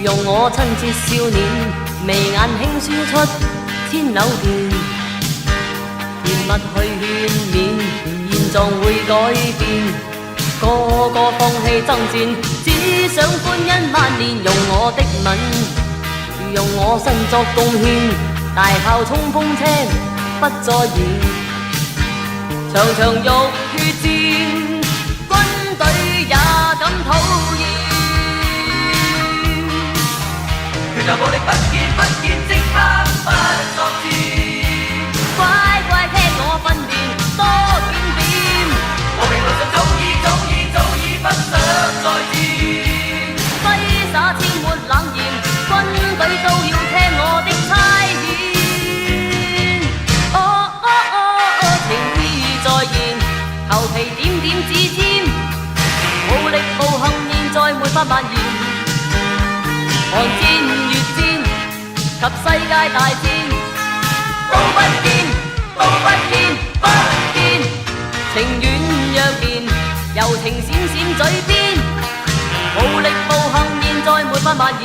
用我親切笑臉，眉眼輕輸出千柳電，甜蜜去勸勉，現狀會改變，個個放棄爭戰，只想歡欣萬年。用我的吻，用我身作貢獻，大炮衝鋒車不再燃，場場浴血戰，軍隊也感討厭。拳頭暴力不見不見，即刻不作戰，乖乖聽我訓練，多轉變。和平路上早已不想再戰，揮灑千抹冷言，軍隊都要聽我的差遣。情意再現，求其點點指尖，暴力暴行現在沒法蔓延。寒戰越戰及世界大戰，都不見不見，情願若然，柔情閃閃嘴邊，暴力暴行現在沒法蔓延，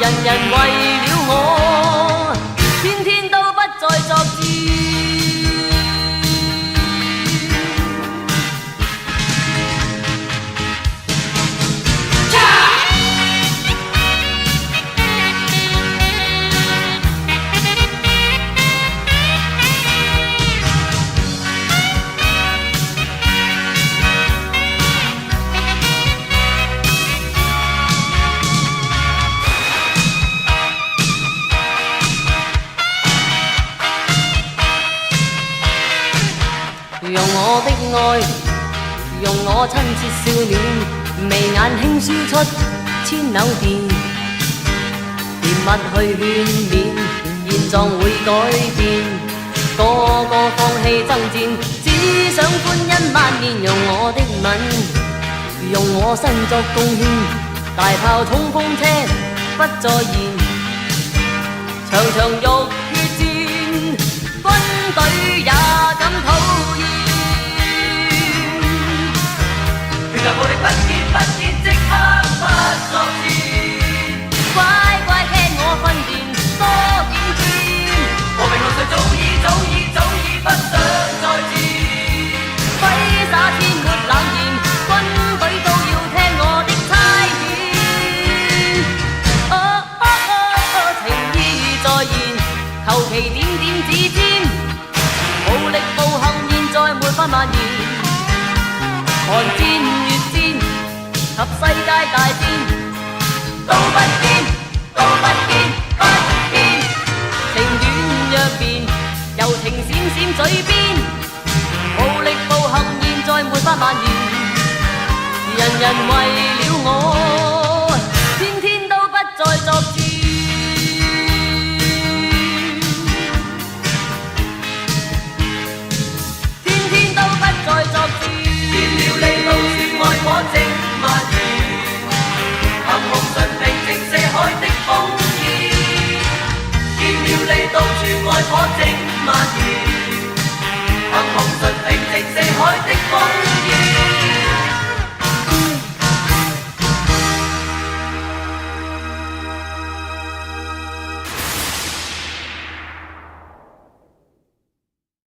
人人為了我，天天都不再作戰。用我的愛，用我親切笑臉，眉眼輕輸出千柳電，甜蜜去勸勉，現狀會改變，個個放棄爭戰，只想歡欣萬年。用我的吻，用我身作貢獻，大炮衝鋒車不再燃，場場浴血戰，軍隊也感討厭。拳頭暴力不見，即刻不作戰，乖乖聽我訓練，多點點。和平路上早已不想再戰，揮灑千抹冷言，軍隊都要聽我的差遣。情意再現，求其點點指尖，暴力暴行現在沒法蔓延。寒戰越戰及世界大戰，都不見，情願若變，柔情閃閃嘴邊，暴力暴行現在沒法蔓延，人人為了我，天天都不再作戰，天天都不再作戰。愛火正蔓延，行紅順平靜瀉海的風煙，見了你到處愛火正